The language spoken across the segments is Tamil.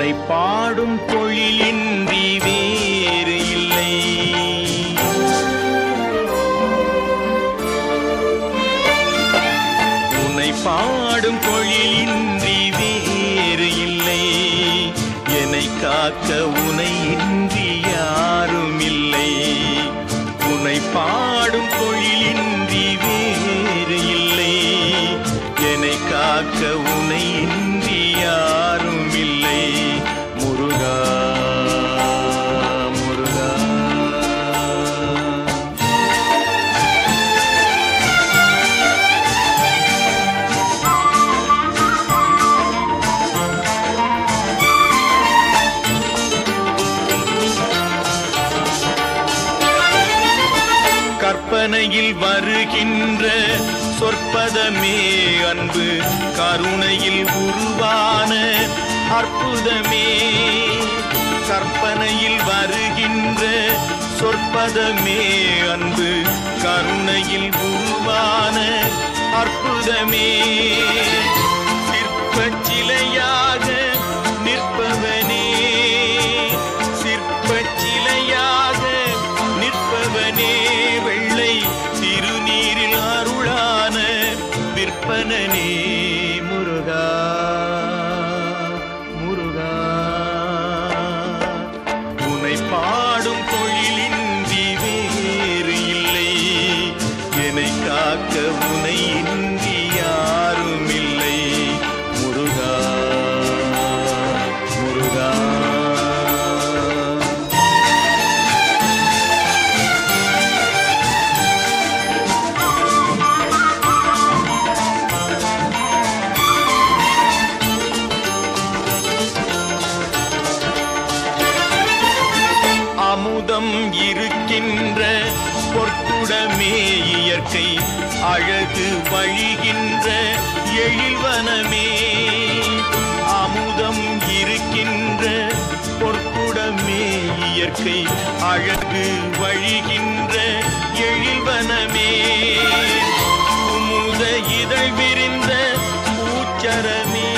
உனை பாடும் தொழிலின்றி வேறு இல்லை. உனை பாடும் தொழிலின்றி வேறு இல்லை. என்னை காக்க உனை இன்றி யாரும் இல்லை. உனை பாடும் தொழிலின்றி வேறு இல்லை. என்னை காக்க உனை இன்றி யாரும் இல்லை. முருகா முருகா. கற்பனையில் வருகின்ற சொற்பதமே அன்பு, கருணையில் உருவான அற்புதமே. கற்பனையில் வருகின்ற சொற்பதமே அன்பு, கருணையில் உருவான அற்புதமே. சிற்பச் சிலையாக நிற்பவனே, சிற்பச் சிலையாக நிற்பவனே. வெள்ளை திருநீரில் அருளான விற்பனனே. முருகா முருகா. உனை பாடும் தொழிலின்றி வேறு இல்லை. என்னை காக்க உனை இன்றி யாரும் இல்லை. முருகா முருகா. அமுதம் இருக்கின்ற பொற்குடமே இயற்கை, அழகு வழிகின்ற எழில்வனமே. அமுதம் இருக்கின்ற பொற்குடமே இயற்கை, அழகு வழிகின்ற எழில்வனமே. குமுத இதழ் விரிந்த பூச்சரமே,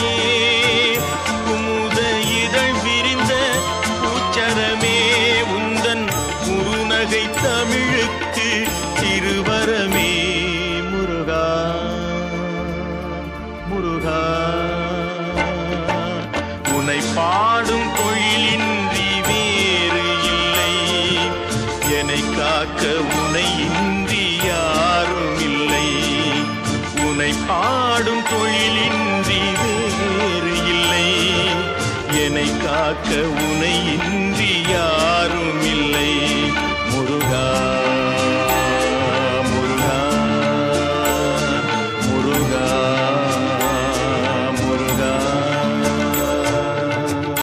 குமுத இதழ் விரிந்த பூச்சரமே. உந்தன் குறுநகை தமிழுக்கு திருவரமே. முருகா முருகா. உனை பாடும் தொழிலின்றி வேறு இல்லை. என்னை காக்க உனை இன்றி யாரும் இல்லை. உனை பாடும் தொழிலின்றி வேறு இல்லை. என்னை காக்க உனை இன்றி யாரும்